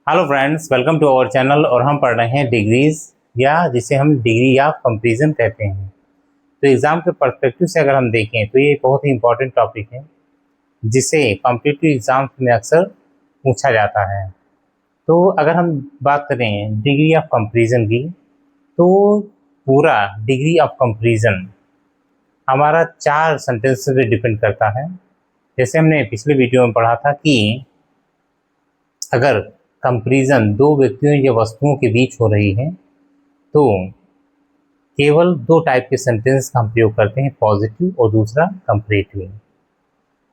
Hello friends, welcome to our channel. और हम पढ़ रहे हैं डिग्रीज, या जिसे हम डिग्री ऑफ कंपैरिजन कहते हैं। तो एग्ज़ाम के पर्सपेक्टिव से अगर हम देखें तो ये बहुत ही इंपॉर्टेंट टॉपिक है जिसे कॉम्पिटिटिव एग्जाम्स में अक्सर पूछा जाता है। तो अगर हम बात करें डिग्री ऑफ कंपैरिजन की, तो पूरा डिग्री ऑफ कंपैरिजन हमारा 4 सेंटेंस पे डिपेंड करता है। जैसे हमने पिछले वीडियो में पढ़ा था कि अगर कंपैरिजन दो व्यक्तियों या वस्तुओं के बीच हो रही है तो केवल 2 टाइप के सेंटेंस का हम प्रयोग करते हैं, पॉजिटिव और दूसरा कंपैरेटिव।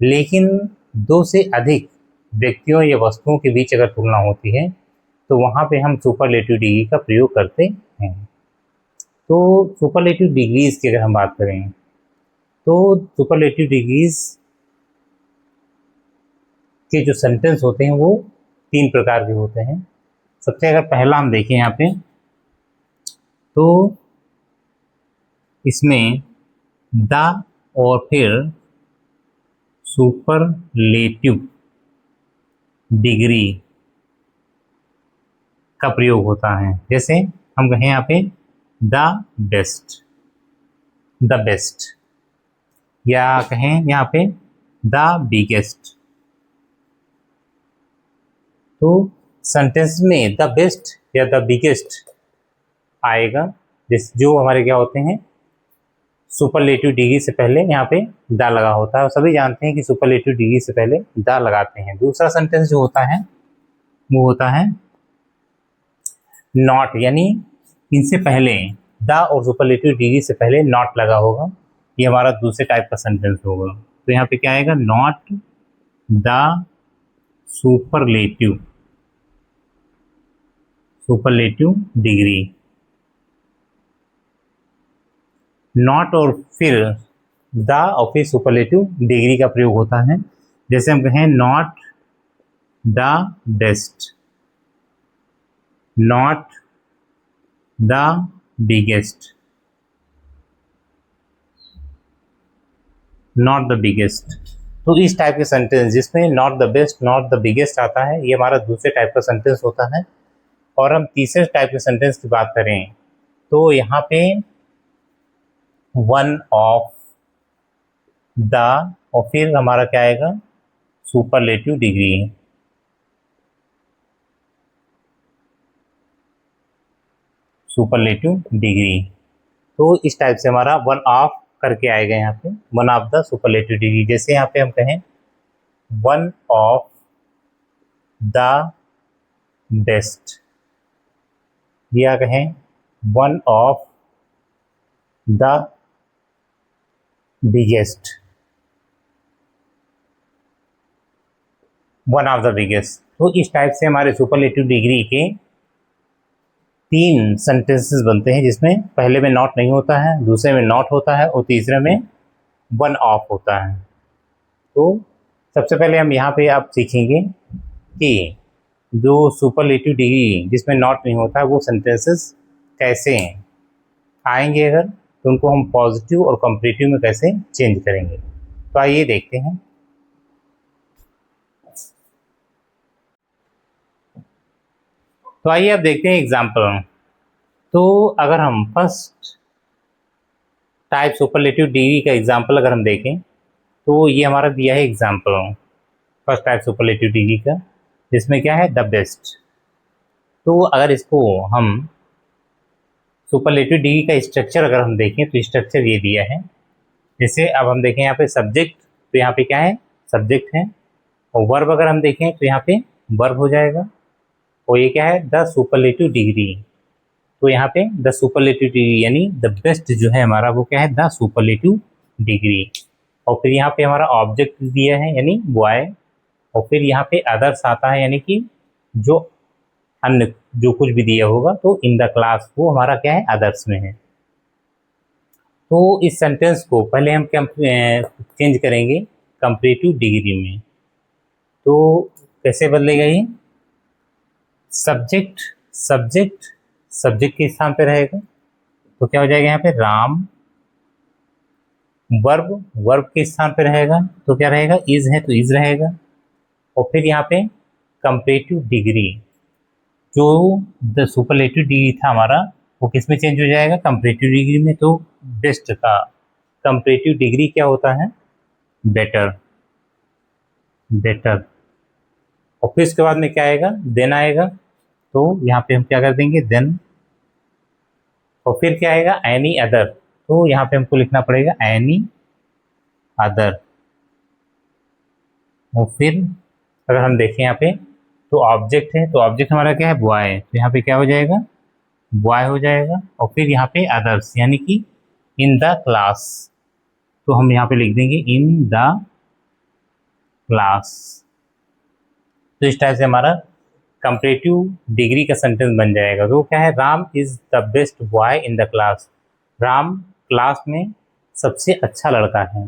लेकिन 2 से अधिक व्यक्तियों या वस्तुओं के बीच अगर तुलना होती है तो वहाँ पे हम सुपरलेटिव डिग्री का प्रयोग करते हैं। तो सुपरलेटिव डिग्रीज की अगर हम बात करें तो सुपरलेटिव डिग्रीज के जो सेंटेंस होते हैं वो 3 प्रकार के होते हैं। सबसे अगर पहला हम देखें यहाँ पे तो इसमें द और फिर सुपरलेटिव डिग्री का प्रयोग होता है। जैसे हम कहें यहाँ पे द बेस्ट, या कहें यहाँ पे द बिगेस्ट। तो सेंटेंस में द बेस्ट या द बिगेस्ट आएगा, जो हमारे क्या होते हैं, सुपरलेटिव डिग्री से पहले यहाँ पे द लगा होता है। और सभी जानते हैं कि सुपरलेटिव डिग्री से पहले द लगाते हैं। दूसरा सेंटेंस जो होता है वो होता है नॉट, यानी इनसे पहले द और सुपरलेटिव डिग्री से पहले नॉट लगा होगा। ये हमारा दूसरे टाइप का सेंटेंस होगा। तो यहाँ पे क्या आएगा, not the superlative degree. Not और फिर द और फिर सुपरलेटिव डिग्री का प्रयोग होता है। जैसे हम कहें not the best, not the biggest, not the biggest. तो इस टाइप के सेंटेंस जिसमें not the best, not the biggest आता है, ये हमारा दूसरे टाइप का सेंटेंस होता है। और हम तीसरे टाइप के सेंटेंस की बात करें तो यहाँ पे वन ऑफ द और फिर हमारा क्या आएगा, सुपरलेटिव डिग्री। सुपरलेटिव डिग्री, तो इस टाइप से हमारा वन ऑफ करके आएगा यहाँ पे, one of the superlative degree. जैसे यहाँ पे हम कहें वन ऑफ द बेस्ट, या कहें one of the biggest, one of the biggest. तो इस टाइप से हमारे सुपरलेटिव डिग्री के 3 सेंटेंसेस बनते हैं, जिसमें पहले में नॉट नहीं होता है, दूसरे में नॉट होता है और तीसरे में वन ऑफ होता है। तो सबसे पहले हम यहाँ पे आप सीखेंगे कि जो सुपरलेटिव डिग्री जिसमें नॉट नहीं होता है वो सेंटेंसेस कैसे आएंगे, अगर तो उनको हम पॉजिटिव और कंपैरेटिव में कैसे चेंज करेंगे। तो आइए देखते हैं। तो आइए अब देखते हैं एग्जाम्पल। तो अगर हम फर्स्ट टाइप सुपरलेटिव डिग्री का एग्जाम्पल अगर हम देखें तो ये हमारा दिया है example first type superlative degree का, जिसमें क्या है, द बेस्ट। तो अगर इसको हम सुपरलेटिव डिग्री का स्ट्रक्चर अगर हम देखें तो स्ट्रक्चर ये दिया है। जैसे अब हम देखें यहाँ पे सब्जेक्ट, तो यहाँ पे क्या है, सब्जेक्ट है। और वर्ब अगर हम देखें तो यहाँ पे वर्ब हो जाएगा। और ये क्या है, द सुपरलेटिव डिग्री। तो यहाँ पे द सुपरलेटिव डिग्री यानी द बेस्ट जो है हमारा वो क्या है, द सुपरलेटिव डिग्री। और फिर यहाँ पे हमारा ऑब्जेक्ट दिया है यानी बॉय। और फिर यहाँ पे अदर्स आता है, यानी कि जो अन्य जो कुछ भी दिया होगा तो इन द क्लास वो हमारा क्या है, अदर्स में है। तो इस सेंटेंस को पहले हम क्या चेंज करेंगे, कंपैरेटिव डिग्री में। तो कैसे बदलेगा ये, सब्जेक्ट सब्जेक्ट के स्थान पे रहेगा तो क्या हो जाएगा यहाँ पे राम। वर्ब के स्थान पे रहेगा तो क्या रहेगा, इज है तो इज रहेगा। और फिर यहाँ पे कंपैरेटिव डिग्री, जो द सुपरलेटिव डिग्री था हमारा वो किस में चेंज हो जाएगा, कंपैरेटिव डिग्री में। तो बेस्ट का कंपैरेटिव डिग्री क्या होता है, बेटर, बेटर। और फिर इसके बाद में क्या आएगा, देन आएगा। तो यहाँ पे हम क्या कर देंगे, देन। और फिर क्या आएगा, एनी अदर। तो यहाँ पे हमको लिखना पड़ेगा एनी अदर। और फिर अगर हम देखें यहाँ पे तो ऑब्जेक्ट है, तो ऑब्जेक्ट हमारा क्या है, बॉय। तो यहाँ पे क्या हो जाएगा, बॉय हो जाएगा। और फिर यहाँ पे अदर्स यानी कि इन द क्लास। तो हम यहाँ पे लिख देंगे इन द क्लास। तो इस टाइप से हमारा कंपैरेटिव डिग्री का सेंटेंस बन जाएगा। तो क्या है, Ram is the best boy in the class. Ram class में सबसे अच्छा लड़का है।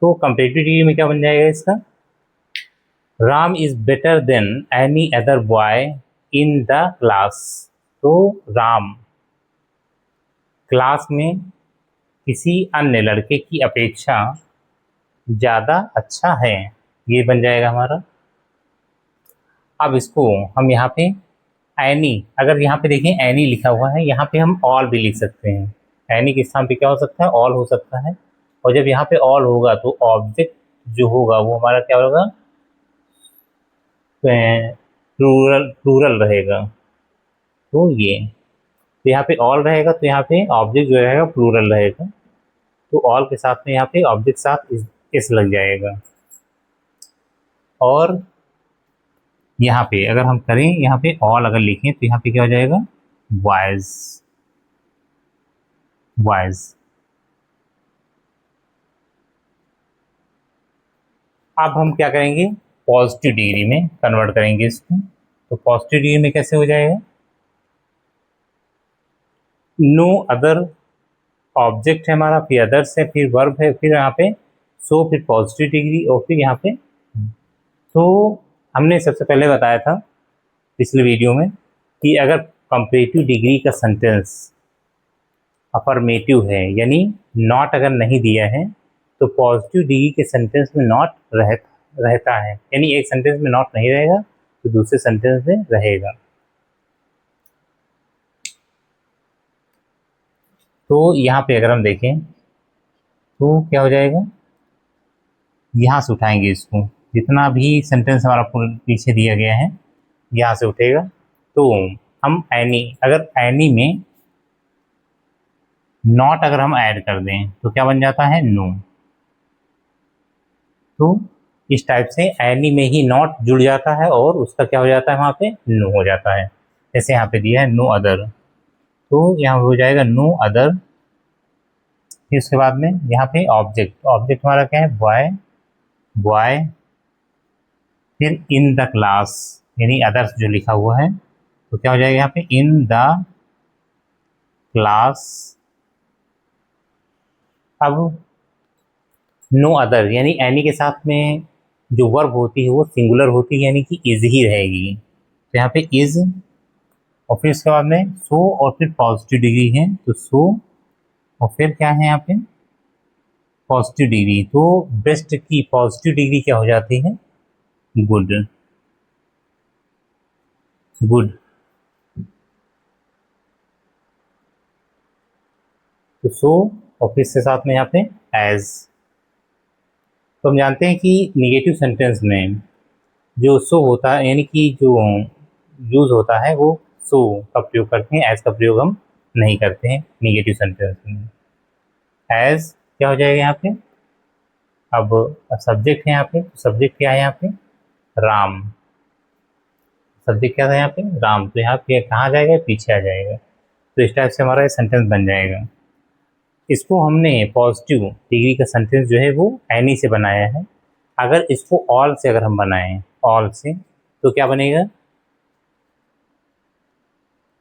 तो कंपैरेटिव डिग्री में क्या बन जाएगा इसका, Ram is better than any other boy in the class. तो राम क्लास में किसी अन्य लड़के की अपेक्षा ज़्यादा अच्छा है, ये बन जाएगा हमारा। अब इसको हम यहाँ पे एनी, अगर यहाँ पे देखें एनी लिखा हुआ है, यहाँ पे हम ऑल भी लिख सकते हैं। एनी के स्थान पे क्या हो सकता है, ऑल हो सकता है। और जब यहाँ पे ऑल होगा तो ऑब्जेक्ट जो होगा वो हमारा क्या होगा, प्लूरल, प्लूरल रहेगा। तो ये तो यहाँ पे ऑल रहेगा, तो यहाँ पे ऑब्जेक्ट जो रहेगा प्लूरल रहेगा। तो ऑल के साथ में यहाँ पे ऑब्जेक्ट साथ इस लग जाएगा। और यहाँ पे अगर हम करें, यहाँ पे ऑल अगर लिखें तो यहाँ पे क्या हो जाएगा, वाइज, वाइज। अब हम क्या करेंगे, पॉजिटिव डिग्री में कन्वर्ट करेंगे इसको। तो पॉजिटिव डिग्री में कैसे हो जाएगा, नो अदर ऑब्जेक्ट है हमारा, फिर अदर्स है, फिर वर्ब है, फिर यहाँ पे सो, फिर पॉजिटिव डिग्री, और फिर यहाँ पे। तो हमने सबसे पहले बताया था पिछले वीडियो में कि अगर कंपैरेटिव डिग्री का सेंटेंस अफर्मेटिव है, यानी नॉट अगर नहीं दिया है, तो पॉजिटिव डिग्री के सेंटेंस में नॉट रहता है। यानी एक सेंटेंस में नॉट नहीं रहेगा तो दूसरे सेंटेंस में रहेगा। तो यहाँ पे अगर हम देखें तो क्या हो जाएगा, यहाँ से उठाएंगे इसको, जितना भी सेंटेंस हमारा पीछे दिया गया है यहाँ से उठेगा। तो हम एनी, अगर एनी में नॉट अगर हम ऐड कर दें तो क्या बन जाता है, नो। तो इस टाइप से एनी में ही नॉट जुड़ जाता है और उसका क्या हो जाता है, वहाँ पे नो हो जाता है। जैसे यहाँ पे दिया है नो अदर, तो यहाँ हो जाएगा नो अदर। फिर उसके बाद में यहाँ पे ऑब्जेक्ट, ऑब्जेक्ट हमारा क्या है, बॉय, बॉय। फिर इन द क्लास यानी अदर्स जो लिखा हुआ है, तो क्या हो जाएगा यहाँ पे, इन द क्लास। अब नो अदर यानी एनी के साथ में जो वर्ब होती है वो सिंगुलर होती है, यानी कि इज ही रहेगी। तो यहाँ पे इज, और फिर उसके बाद में सो, और फिर पॉजिटिव डिग्री है तो सो, और फिर क्या है यहाँ पे, पॉजिटिव डिग्री। तो बेस्ट की पॉजिटिव डिग्री क्या हो जाती है, गुड, गुड। तो सो, और फिर इसके साथ में यहाँ पे एज। तो हम जानते हैं कि निगेटिव सेंटेंस में जो सो होता है, यानी कि जो यूज़ होता है वो सो का प्रयोग करते हैं, एज का प्रयोग हम नहीं करते हैं निगेटिव सेंटेंस में। एज क्या हो जाएगा यहाँ पे, अब सब्जेक्ट है यहाँ पे, सब्जेक्ट क्या है यहाँ पे, राम। सब्जेक्ट क्या था यहाँ पे, राम। तो यहाँ पे कहाँ जाएगा, पीछे आ जाएगा। तो इस टाइप से हमारा ये सेंटेंस बन जाएगा। इसको हमने पॉजिटिव डिग्री का सेंटेंस जो है वो एनी से बनाया है। अगर इसको ऑल से अगर हम बनाएं, ऑल से, तो क्या बनेगा,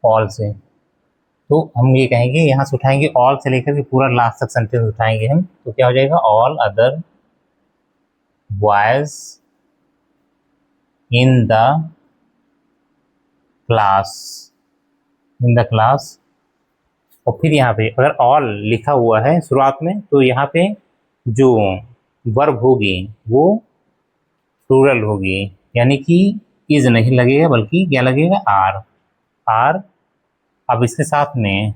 ऑल से। तो हम ये कहेंगे, यहाँ से उठाएंगे ऑल से लेकर के पूरा लास्ट तक सेंटेंस उठाएंगे हम, तो क्या हो जाएगा, all other boys in the class, in the class. और फिर यहाँ पे अगर ऑल लिखा हुआ है शुरुआत में, तो यहाँ पे जो वर्ब होगी वो प्लूरल होगी, यानी कि इज नहीं लगेगा बल्कि क्या लगेगा, आर। आर। अब इसके साथ में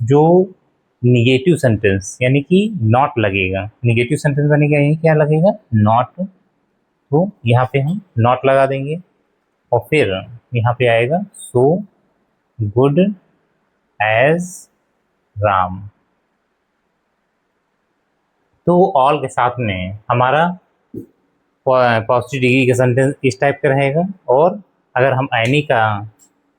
जो निगेटिव सेंटेंस यानी कि नॉट लगेगा, निगेटिव सेंटेंस बनेगा यही क्या लगेगा, नॉट। तो यहाँ पे हम नॉट लगा देंगे और फिर यहाँ पे आएगा सो गुड एज राम। तो ऑल के साथ में हमारा पॉजिटिव डिग्री का सेंटेंस इस टाइप का रहेगा। और अगर हम एनी का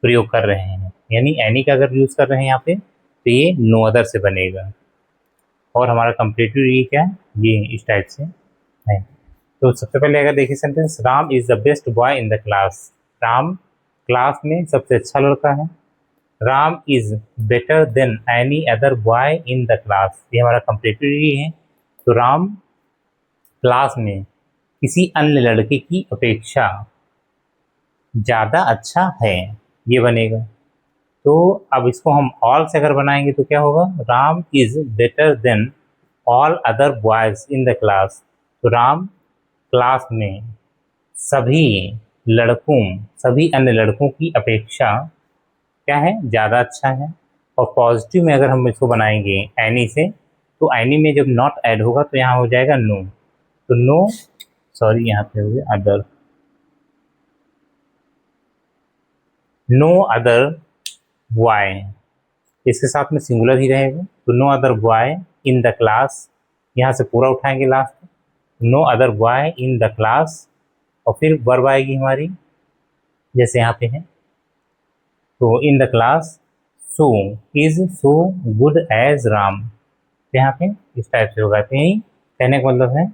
प्रयोग कर रहे हैं यानी एनी का अगर यूज़ कर रहे हैं यहाँ पे तो ये नो अदर से बनेगा। और हमारा कंप्लीटिव डिग्री क्या है, ये इस टाइप से है। तो सबसे पहले अगर देखिए sentence, Ram is the best boy in the class. Ram class में सबसे अच्छा लड़का है। Ram is better than any other boy in the class, ये हमारा कंप्लीटिव डिग्री है। तो राम क्लास में किसी अन्य लड़के की अपेक्षा ज़्यादा अच्छा है, ये बनेगा। तो अब इसको हम ऑल से अगर बनाएंगे तो क्या होगा, Ram is better than all other boys in the class. तो राम क्लास में सभी लड़कों, सभी अन्य लड़कों की अपेक्षा क्या है, ज़्यादा अच्छा है। और पॉजिटिव में अगर हम इसको बनाएंगे एनी से, तो एनी में जब नॉट ऐड होगा तो यहाँ हो जाएगा नो। तो नो, सॉरी यहाँ पे हो गया अदर, नो अदर बॉय, इसके साथ में सिंगुलर ही रहेगा। तो no other boy in the class, यहाँ से पूरा उठाएंगे last, no other boy in the class. और फिर वर्ब आएगी हमारी जैसे यहाँ पे है, तो in the class so is so good as Ram, यहाँ पे इस टाइप से होगा। तो यही कहने का मतलब है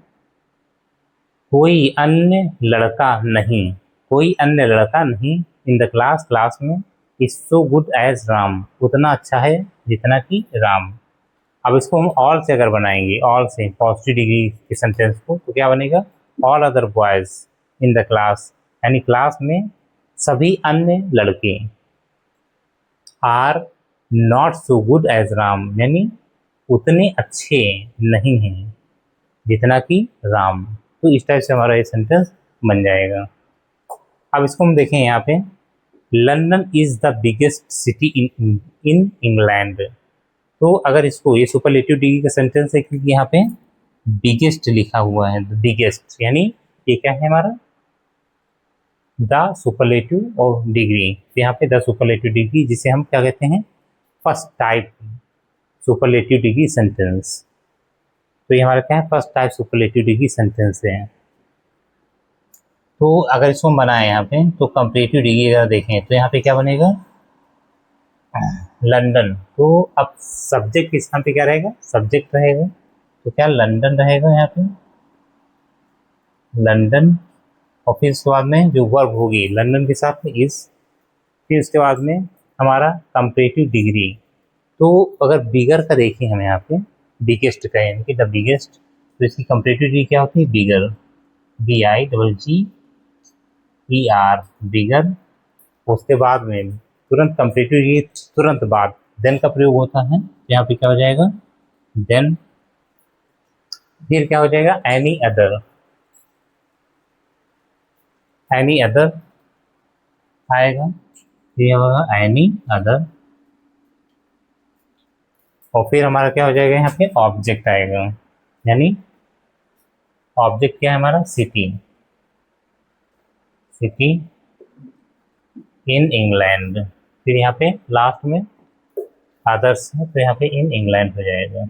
कोई अन्य लड़का नहीं, कोई अन्य लड़का नहीं इन द क्लास, क्लास में, is so good as Ram, उतना अच्छा है जितना कि राम। अब इसको हम ऑल से अगर बनाएंगे, ऑल से पॉजिटिव डिग्री के सेंटेंस को, तो क्या बनेगा, all other boys in the class, यानी क्लास में सभी अन्य लड़के, are not so good as Ram, यानी उतने अच्छे नहीं हैं जितना कि राम। तो इस टाइप से हमारा ये सेंटेंस बन जाएगा। अब इसको हम देखें यहाँ पे, London is the biggest city in England. तो अगर इसको, ये सुपरलेटिव डिग्री का सेंटेंस है क्योंकि यहाँ पे बिगेस्ट लिखा हुआ है, बिगेस्ट यानी ये क्या है हमारा, द सुपरलेटिव ऑफ डिग्री। यहाँ पे द सुपरलेटिव डिग्री जिसे हम क्या कहते हैं, first type superlative degree sentence. तो ये हमारा क्या है, first type superlative degree sentence है। तो अगर इसको हम बनाएं यहाँ पे, तो कंपैरेटिव डिग्री अगर देखें तो यहाँ पे क्या बनेगा, लंदन। तो अब सब्जेक्ट किस स्थान पे क्या रहेगा, सब्जेक्ट रहेगा, तो क्या लंदन रहेगा यहाँ पे, लंदन। और फिर उसके बाद में जो वर्ब होगी लंदन के साथ में इस, फिर उसके बाद में हमारा कंपैरेटिव डिग्री। तो अगर बिगर का देखें हम यहाँ पे, बिगेस्ट का यानी कि द बिगेस्ट, तो इसकी कंपैरेटिव डिग्री क्या होती है, बिगर, BIGGER, बिगर। उसके बाद में तुरंत कंपैरेटिव डिग्री तुरंत बाद देन का प्रयोग होता है, यहाँ पे क्या हो जाएगा, देन। फिर क्या हो जाएगा, एनी अदर, एनी अदर आएगा, ये होगा एनी अदर। और फिर हमारा क्या हो जाएगा, यहाँ पे ऑब्जेक्ट आएगा, यानी ऑब्जेक्ट क्या है हमारा, सिटी, सिटी इन इंग्लैंड। फिर यहाँ पे लास्ट में अदर्स है, तो यहाँ पे इन इंग्लैंड हो जाएगा,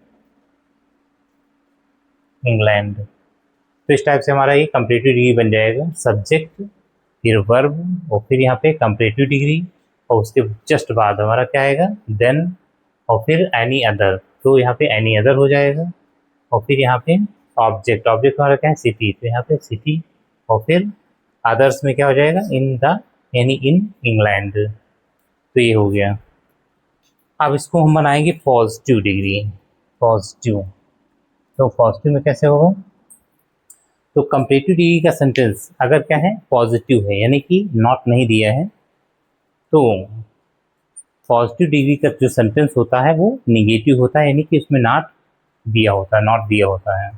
इंग्लैंड। तो इस टाइप से हमारा ये कंपैरेटिव डिग्री बन जाएगा, सब्जेक्ट, फिर वर्ब, और फिर यहाँ पे कंपैरेटिव डिग्री, और उसके जस्ट बाद हमारा क्या आएगा, देन, और फिर एनी अदर। तो यहाँ पे एनी अदर हो जाएगा, और फिर यहाँ पे ऑब्जेक्ट, ऑब्जेक्ट हमारा क्या है, सिटी, तो यहाँ पे सिटी, और फिर अदर्स में क्या हो जाएगा, इन द, यानी इन इंग्लैंड। तो ये हो गया। अब इसको हम बनाएंगे पॉजिटिव डिग्री, पॉजिटिव। तो पॉजिटिव में कैसे होगा, तो कंपैरेटिव डिग्री का सेंटेंस अगर क्या है, पॉजिटिव है यानी कि नॉट नहीं दिया है, तो पॉजिटिव डिग्री का जो सेंटेंस होता है वो निगेटिव होता है, यानी कि उसमें नॉट दिया होता है, नॉट दिया होता है।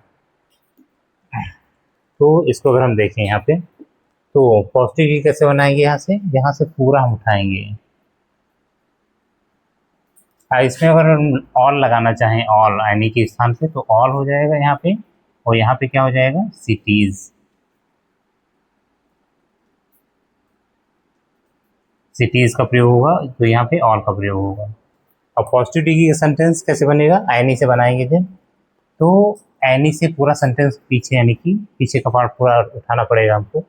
तो इसको अगर हम देखें यहाँ पे, तो पॉजिटिव डिग्री कैसे बनाएंगे? यहाँ से पूरा हम उठाएंगे। इसमें अगर हम ऑल लगाना चाहें, ऑल एनी के स्थान पे, तो ऑल हो जाएगा यहाँ पे, और यहाँ पे क्या हो जाएगा? सिटीज। सिटीज का प्रयोग होगा तो यहाँ पे ऑल का प्रयोग होगा। अब पॉजिटिव डिग्री का सेंटेंस कैसे बनेगा? एनी से बनाएंगे जब, तो एनी से पूरा सेंटेंस पीछे, यानी कि पीछे का पार्ट पूरा उठाना पड़ेगा हमको।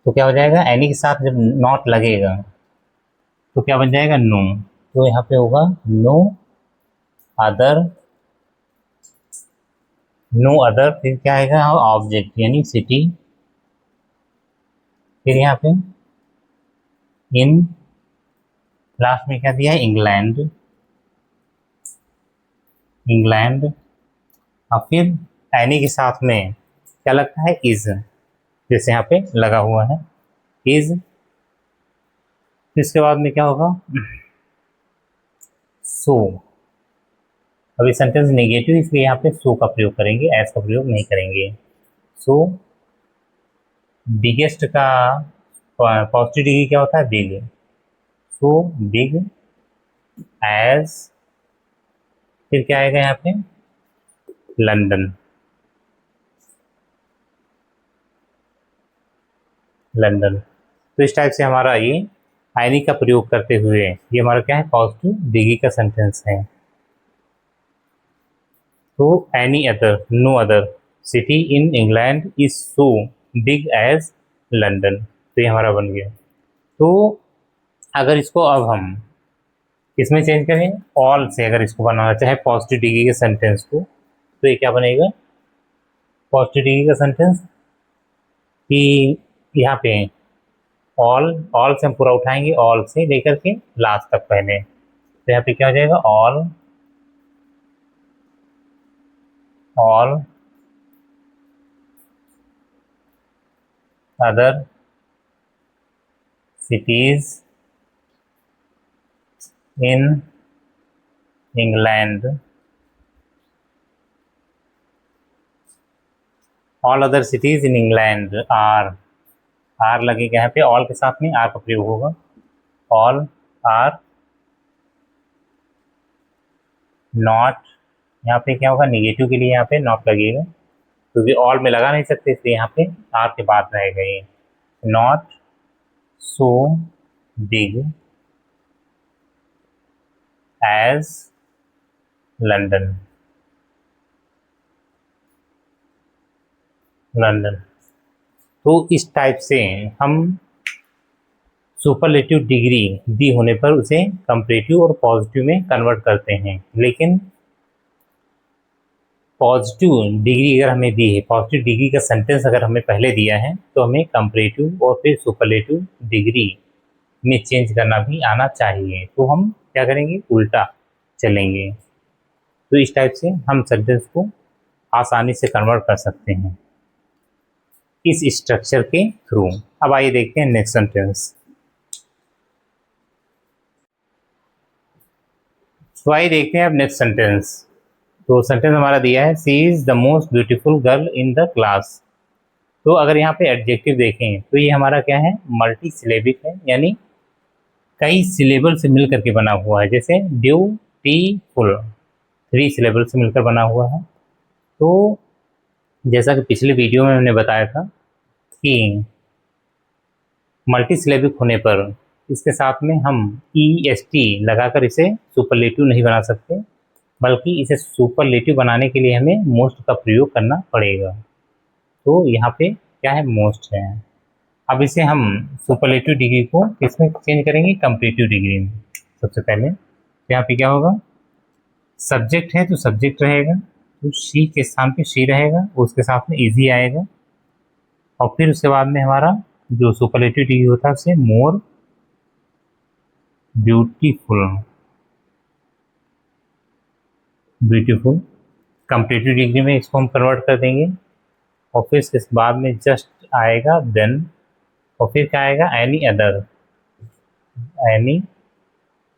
तो क्या हो जाएगा? एनी के साथ जब नॉट लगेगा तो क्या बन जाएगा? नो। तो यहाँ पे होगा नो अदर, नो अदर, फिर क्या आएगा? ऑब्जेक्ट यानी सिटी, फिर यहाँ पे इन, लास्ट में क्या दिया है? England, England. और फिर एनी के साथ में क्या लगता है? इज, जैसे यहाँ पे लगा हुआ है इज। इसके बाद में क्या होगा? सो। अभी सेंटेंस नेगेटिव, इसलिए यहाँ पे सो का प्रयोग करेंगे, एज का प्रयोग नहीं करेंगे। सो बिगेस्ट का पॉजिटिव डिग्री क्या होता है? बिग। सो बिग एज, फिर क्या आएगा यहाँ पे? London, London. तो इस टाइप से हमारा ये एनी का प्रयोग करते हुए ये हमारा क्या है? पॉजिटिव डिग्री का सेंटेंस है। तो any other, no other city in England is so big as London, तो ये हमारा बन गया। तो अगर इसको अब हम इसमें चेंज करें, ऑल से अगर इसको बनाना चाहे पॉजिटिव डिग्री के सेंटेंस को, तो ये क्या बनेगा? पॉजिटिव डिग्री का सेंटेंस कि यहाँ पे ऑल, ऑल से हम पूरा उठाएंगे, ऑल से लेकर के लास्ट तक पहले। तो यहाँ पे क्या हो जाएगा? All, all other cities in England, all other cities in England are, are लगेगा यहाँ पे, ऑल के साथ में आर का प्रयोग होगा। ऑल आर नॉट, यहाँ पे क्या होगा? नेगेटिव के लिए यहाँ पे नॉट लगेगा, क्योंकि ऑल में लगा नहीं सकते, इसलिए यहाँ पे आर के बाद रहेगा ये। Not so big as London, London. तो इस टाइप से हम सुपरलेटिव डिग्री दी होने पर उसे कंपैरेटिव और पॉजिटिव में कन्वर्ट करते हैं। लेकिन पॉजिटिव डिग्री अगर हमें दी है, पॉजिटिव डिग्री का सेंटेंस अगर हमें पहले दिया है, तो हमें कंपैरेटिव और फिर सुपरलेटिव डिग्री में चेंज करना भी आना चाहिए। तो हम क्या करेंगे? उल्टा चलेंगे। तो इस टाइप से हम सेंटेंस को आसानी से कन्वर्ट कर सकते हैं इस स्ट्रक्चर के थ्रू। अब आइए देखते हैं नेक्स्ट सेंटेंस। तो आइए देखते हैं अब नेक्स्ट सेंटेंस। तो सेंटेंस हमारा दिया है, she is the most beautiful girl in the class. तो अगर यहाँ पे एडजेक्टिव देखें तो ये हमारा क्या है? मल्टी सिलेबिक है, यानी कई सिलेबल से मिल करके बना हुआ है। जैसे ब्यूटीफुल 3 सिलेबल से मिलकर बना हुआ है। तो जैसा कि पिछले वीडियो में हमने बताया था कि मल्टी सिलेबिक होने पर इसके साथ में हम EST लगाकर इसे सुपरलेटिव नहीं बना सकते, बल्कि इसे सुपरलेटिव बनाने के लिए हमें मोस्ट का प्रयोग करना पड़ेगा। तो यहाँ पे क्या है? मोस्ट है। अब इसे हम सुपरलेटिव डिग्री को किसमें चेंज करेंगे? कंपैरेटिव डिग्री में। सबसे पहले यहाँ पे क्या होगा? सब्जेक्ट है तो सब्जेक्ट रहेगा, तो शी के स्थान पे शी रहेगा, उसके साथ में इजी आएगा। और फिर उसके बाद में हमारा जो सुपरलेटिव डिग्री होता है उसे more beautiful, beautiful comparative degree में इसको हम कन्वर्ट कर देंगे। और फिर इसके बाद में जस्ट आएगा देन, और फिर क्या आएगा? Any other, any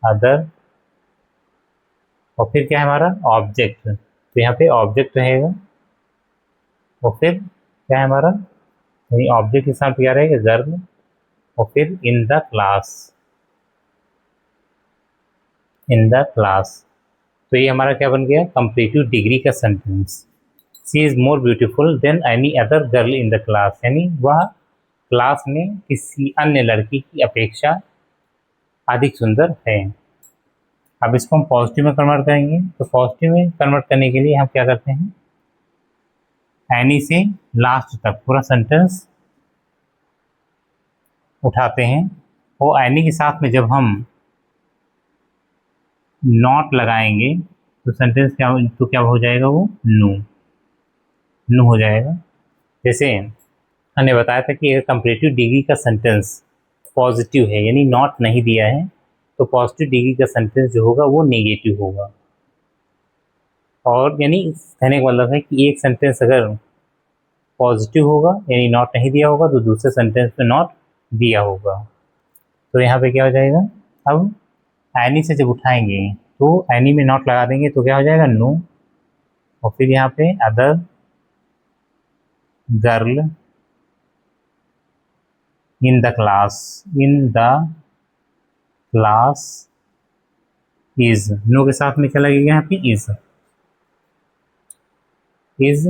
other. और फिर क्या है हमारा? ऑब्जेक्ट, तो यहाँ पे ऑब्जेक्ट रहेगा। और फिर क्या है हमारा? यानी ऑब्जेक्ट के साथ क्या रहेगा, गर्ल, और फिर इन the class, in the class. तो ये हमारा क्या बन गया, कंपेरेटिव डिग्री का sentence. She is more beautiful then any other girl in the class, यानी वह क्लास में किसी अन्य लड़की की अपेक्षा अधिक सुंदर है। अब इसको हम पॉजिटिव में कन्वर्ट करेंगे, तो पॉजिटिव में कन्वर्ट करने के लिए हम क्या करते हैं, एनी से लास्ट तक पूरा सेंटेंस उठाते हैं, और एनी के साथ में जब हम नॉट लगाएंगे तो सेंटेंस क्या, तो क्या हो जाएगा, वो नो, नो हो जाएगा। जैसे हमने बताया था कि अगर कंपैरेटिव डिग्री का सेंटेंस पॉजिटिव है, यानी नॉट नहीं दिया है, तो पॉजिटिव डिग्री का सेंटेंस जो होगा वो नेगेटिव होगा। और यानी कहने का मतलब है कि एक सेंटेंस अगर पॉजिटिव होगा यानी नॉट नहीं दिया होगा, तो दूसरे सेंटेंस में नॉट दिया होगा। तो यहाँ पे क्या हो जाएगा, अब एनी से जब उठाएंगे तो एनी में नॉट लगा देंगे तो क्या हो जाएगा, नो, और फिर यहाँ पे other girl in the class, in the class is, no के साथ में क्या लगेगा, यहाँ पे is, is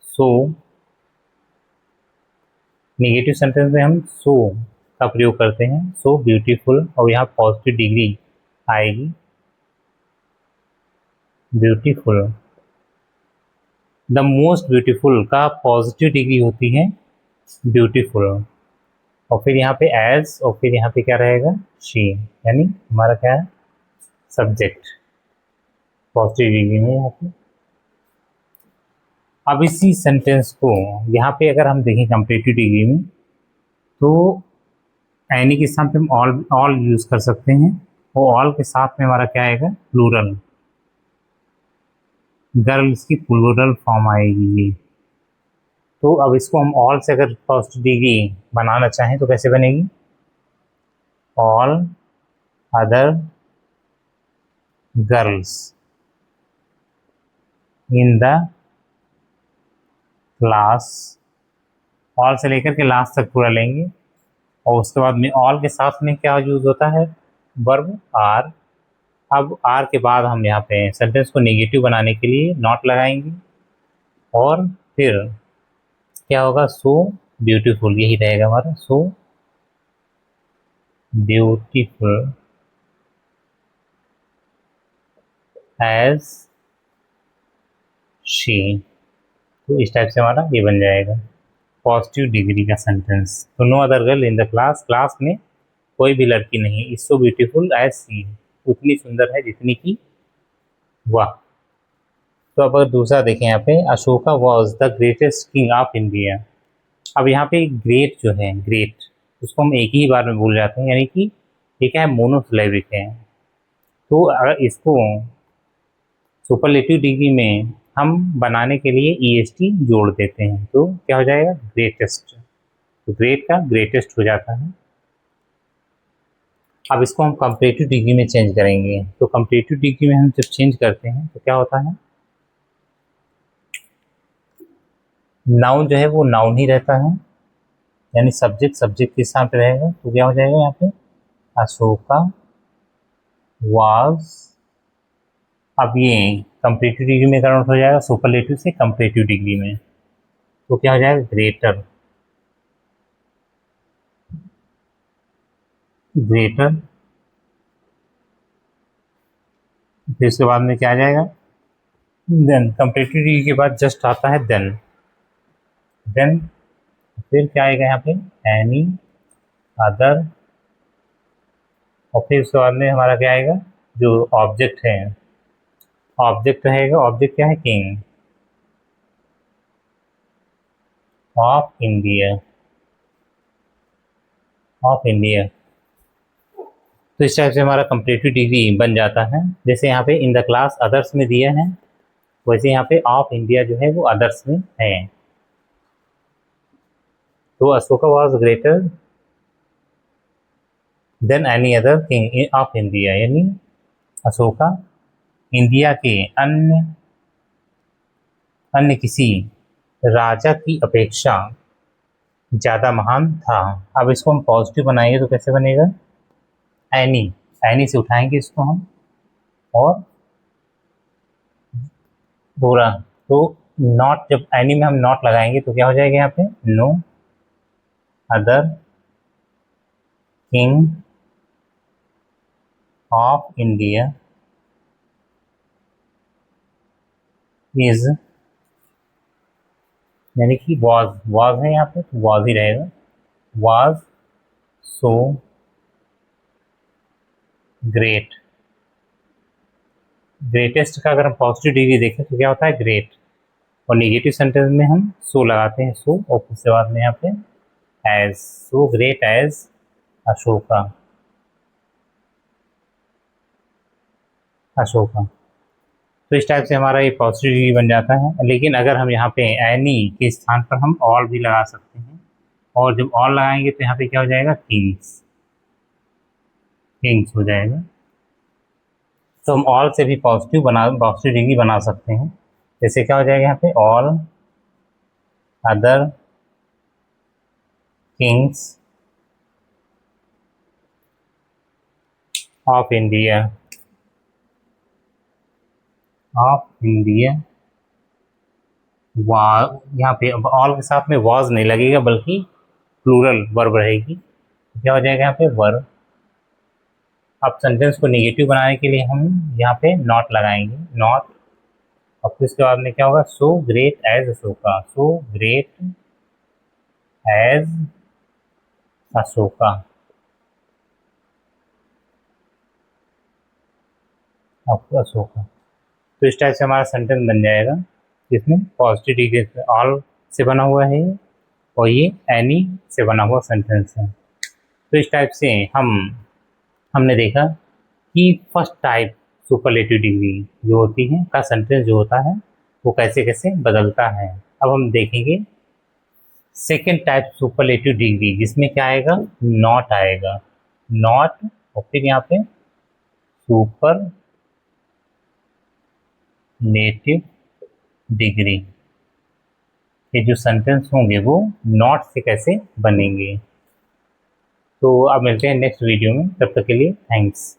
so, negative sentence में हम सो का प्रयोग करते हैं, सो ब्यूटीफुल, और यहाँ पॉजिटिव डिग्री आएगी ब्यूटीफुल। द मोस्ट ब्यूटीफुल का पॉजिटिव डिग्री होती है ब्यूटीफुल, और फिर यहाँ पे एज, और फिर यहाँ पे क्या रहेगा, शी, यानी हमारा क्या है, सब्जेक्ट पॉजिटिव डिग्री में यहाँ पे। अब इसी सेंटेंस को यहाँ पे अगर हम देखें कंपैरेटिव डिग्री में, तो एनी के साथ हम ऑल यूज़ कर सकते हैं, और ऑल के साथ में हमारा क्या आएगा, प्लूरल, गर्ल्स की प्लूरल फॉर्म आएगी ये। तो अब इसको हम ऑल से अगर पॉजिटिव डिग्री बनाना चाहें तो कैसे बनेगी, all other girls in the class, all से लेकर के लास्ट तक पूरा लेंगे, और उसके बाद में ऑल के साथ में क्या यूज़ होता है, वर्ब आर। अब आर के बाद हम यहाँ पे सेंटेंस को नेगेटिव बनाने के लिए नॉट लगाएंगे, और फिर क्या होगा, सो ब्यूटीफुल, यही रहेगा हमारा, सो ब्यूटीफुल एज शी। तो इस टाइप से हमारा ये बन जाएगा पॉजिटिव डिग्री का सेंटेंस। तो no other girl in the class, class में कोई भी लड़की नहीं, is so beautiful as she, उतनी सुंदर है जितनी की वह। तो अब अगर दूसरा देखें यहाँ पे, Ashoka was the greatest king of India. अब यहाँ पे ग्रेट जो है, ग्रेट, उसको हम एक ही बार में भूल जाते हैं, यानी कि ये क्या है, मोनोसिलेबिक है। तो अगर इसको सुपरलेटिव डिग्री में हम बनाने के लिए ईएसटी जोड़ देते हैं तो क्या हो जाएगा, ग्रेटेस्ट। तो ग्रेट का ग्रेटेस्ट हो जाता है। अब इसको हम कंपैरेटिव डिग्री में चेंज करेंगे, तो कंपैरेटिव डिग्री में हम जब चेंज करते हैं तो क्या होता है, नाउन जो है वो नाउन ही रहता है, यानी सब्जेक्ट सब्जेक्ट के साथ रहेगा। तो क्या हो जाएगा यहाँ पे, अशोका वाज, अब ये कंपैरेटिव डिग्री में कन्वर्ट हो जाएगा सुपरलेटिव से कंपैरेटिव डिग्री में, तो क्या हो जाएगा, ग्रेटर, ग्रेटर। फिर उसके बाद में क्या आ जाएगा, देन, कंपैरेटिव डिग्री के बाद जस्ट आता है देन, देन फिर क्या आएगा यहाँ पे, एनी अदर, और फिर उसके बाद में हमारा क्या आएगा, जो ऑब्जेक्ट है, ऑब्जेक्ट रहेगा, ऑब्जेक्ट क्या है, king of India, of India. तो इस टाइप से हमारा कंपैरेटिव डिग्री बन जाता है। जैसे यहाँ पे इन द क्लास अदर्स में दिया है, वैसे यहाँ पे ऑफ इंडिया जो है वो अदर्स में है। तो Ashoka was greater than any other king of India, यानी अशोका इंडिया के अन्य अन्य किसी राजा की अपेक्षा ज़्यादा महान था। अब इसको हम पॉजिटिव बनाएंगे तो कैसे बनेगा? एनी, एनी से उठाएंगे इसको हम, और बुरा तो नॉट, जब एनी में हम नॉट लगाएंगे तो क्या हो जाएगा यहाँ पे? No other king of India is, यानी कि वॉज है यहाँ पे तो वॉज ही रहेगा, वॉज सो ग्रेट। ग्रेटेस्ट का अगर हम पॉजिटिव डिग्री देखें तो क्या होता है? ग्रेट। और नेगेटिव सेंटेंस में हम सो लगाते हैं, सो, और उसके बाद में यहाँ पे as, so great as Ashoka, Ashoka. तो इस टाइप से हमारा ये पॉजिटिव डिग्री बन जाता है। लेकिन अगर हम यहाँ पे एनी के स्थान पर हम ऑल भी लगा सकते हैं, और जब ऑल लगाएंगे तो यहाँ पे क्या हो जाएगा? किंग्स, किंग्स हो जाएगा। तो हम ऑल से भी पॉजिटिव डिग्री बना सकते हैं। जैसे क्या हो जाएगा यहाँ पे? All other Kings of India, of India वा, यहाँ पे ऑल के साथ में वॉज नहीं लगेगा बल्कि प्लूरल वर्ब रहेगी। क्या हो जाएगा यहाँ पे? वर्ब। अब सेंटेंस को नेगेटिव बनाने के लिए हम यहाँ पे नॉट लगाएंगे, नॉट, और फिर उसके बाद में क्या होगा? So great as Ashoka, so great as Ashoka, Ashoka. तो इस टाइप से हमारा सेंटेंस बन जाएगा, जिसमें पॉजिटिव डिग्री ऑल से बना हुआ है और ये एनी से बना हुआ सेंटेंस है। तो इस टाइप से हमने देखा कि फर्स्ट टाइप सुपरलेटिव डिग्री जो होती है का सेंटेंस जो होता है वो कैसे कैसे बदलता है। अब हम देखेंगे सेकेंड टाइप सुपरलेटिव डिग्री, जिसमें क्या आएगा? नॉट आएगा, नॉट, और फिर यहाँ पे सुपर लेटिव डिग्री। ये जो सेंटेंस होंगे वो नॉट से कैसे बनेंगे। तो अब मिलते हैं नेक्स्ट वीडियो में, तब तक के लिए थैंक्स।